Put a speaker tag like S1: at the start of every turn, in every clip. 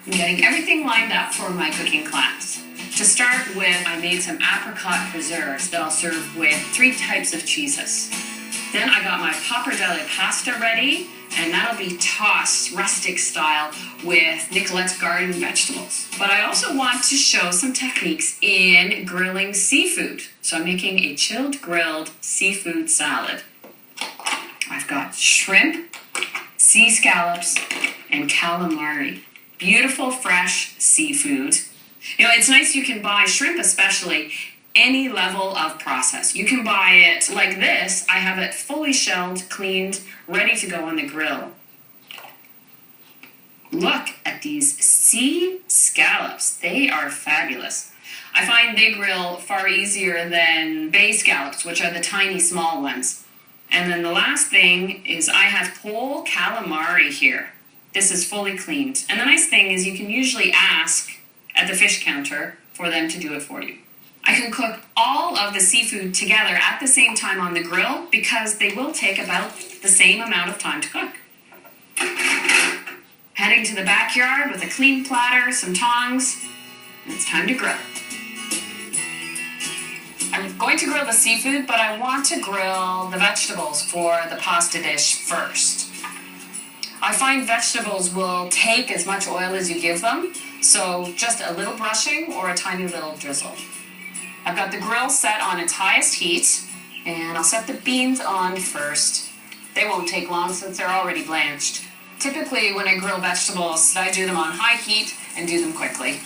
S1: I'm getting everything lined up for my cooking class. To start with, I made some apricot preserves that I'll serve with 3 types of cheeses. Then I got my pappardelle pasta ready, and that'll be tossed rustic style with Nicolette's garden vegetables. But I also want to show some techniques in grilling seafood. So I'm making a chilled grilled seafood salad. I've got shrimp, sea scallops, and calamari. Beautiful fresh seafood. You know, it's nice you can buy shrimp especially any level of process. You can buy it like this. I have it fully shelled, cleaned, ready to go on the grill. Look at these sea scallops. They are fabulous. I find they grill far easier than bay scallops, which are the tiny small ones. And then the last thing is I have whole calamari here. This is fully cleaned. And the nice thing is you can usually ask at the fish counter for them to do it for you. I can cook all of the seafood together at the same time on the grill because they will take about the same amount of time to cook. Heading to the backyard with a clean platter, some tongs, and it's time to grill. I'm going to grill the seafood, but I want to grill the vegetables for the pasta dish first. I find vegetables will take as much oil as you give them, so just a little brushing or a tiny little drizzle. I've got the grill set on its highest heat, and I'll set the beans on first. They won't take long since they're already blanched. Typically, when I grill vegetables, I do them on high heat and do them quickly.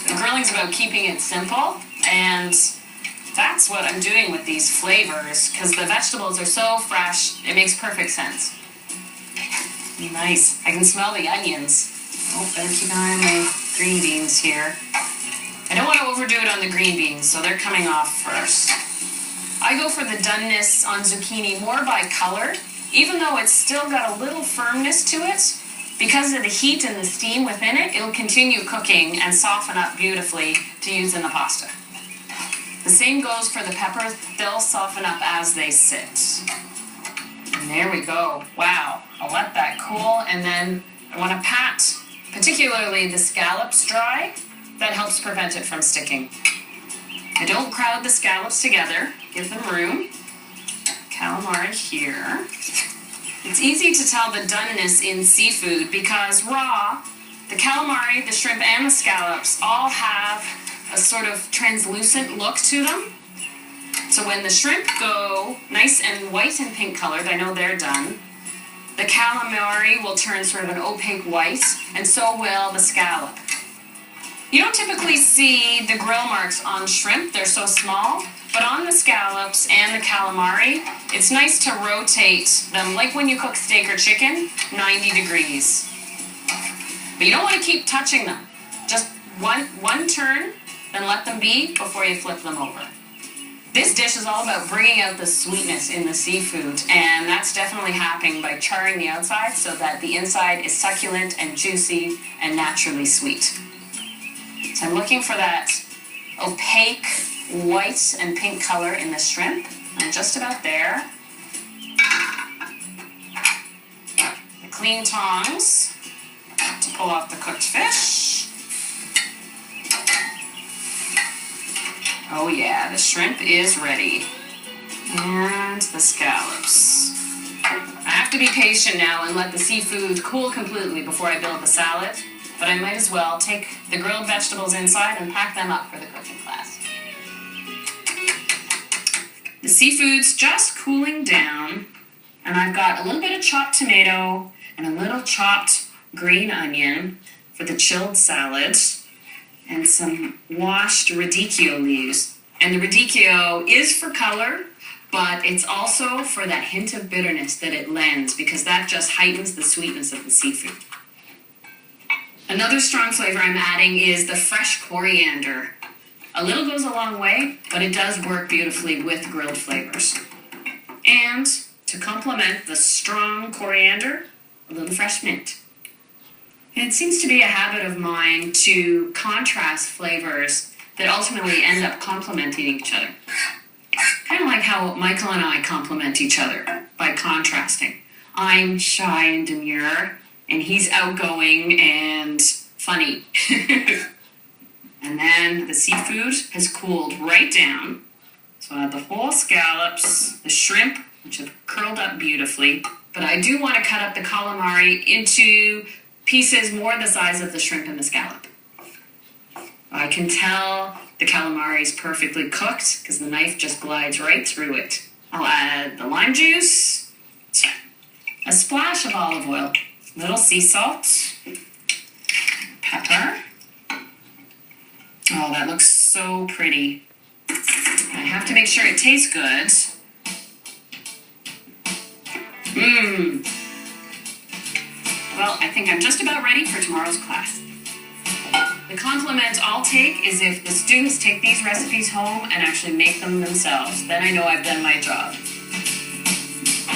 S1: The grilling's about keeping it simple, and that's what I'm doing with these flavors, because the vegetables are so fresh, it makes perfect sense. Nice. I can smell the onions. Oh, better keep an eye on my green beans here. I don't want to overdo it on the green beans, so they're coming off first. I go for the doneness on zucchini more by color, even though it's still got a little firmness to it. Because of the heat and the steam within it, it'll continue cooking and soften up beautifully to use in the pasta. The same goes for the peppers. They'll soften up as they sit. And there we go. Wow. I'll let that cool, and then I want to pat particularly the scallops dry. That helps prevent it from sticking. I don't crowd the scallops together. Give them room. Calamari here. It's easy to tell the doneness in seafood because raw, the calamari, the shrimp, and the scallops all have a sort of translucent look to them. So when the shrimp go nice and white and pink colored, I know they're done. The calamari will turn sort of an opaque white, and so will the scallop. You don't typically see the grill marks on shrimp, they're so small, but on the scallops and the calamari, it's nice to rotate them, like when you cook steak or chicken, 90 degrees. But you don't want to keep touching them. Just one turn, then let them be before you flip them over. This dish is all about bringing out the sweetness in the seafood, and that's definitely happening by charring the outside so that the inside is succulent and juicy and naturally sweet. So I'm looking for that opaque white and pink color in the shrimp. I'm just about there. The clean tongs to pull off the cooked fish. Oh yeah, the shrimp is ready. And the scallops. I have to be patient now and let the seafood cool completely before I build the salad, but I might as well take the grilled vegetables inside and pack them up for the cooking class. The seafood's just cooling down, and I've got a little bit of chopped tomato and a little chopped green onion for the chilled salad, and some washed radicchio leaves. And the radicchio is for color, but it's also for that hint of bitterness that it lends, because that just heightens the sweetness of the seafood. Another strong flavor I'm adding is the fresh coriander. A little goes a long way, but it does work beautifully with grilled flavors. And to complement the strong coriander, a little fresh mint. And it seems to be a habit of mine to contrast flavors that ultimately end up complementing each other. Kind of like how Michael and I complement each other by contrasting. I'm shy and demure, and he's outgoing and funny. And then the seafood has cooled right down. So I have the whole scallops, the shrimp, which have curled up beautifully. But I do want to cut up the calamari into pieces more the size of the shrimp and the scallop. I can tell the calamari is perfectly cooked because the knife just glides right through it. I'll add the lime juice, a splash of olive oil, little sea salt, pepper. Oh, that looks so pretty. I have to make sure it tastes good. Well, I think I'm just about ready for tomorrow's class. The compliment I'll take is if the students take these recipes home and actually make them themselves. Then I know I've done my job.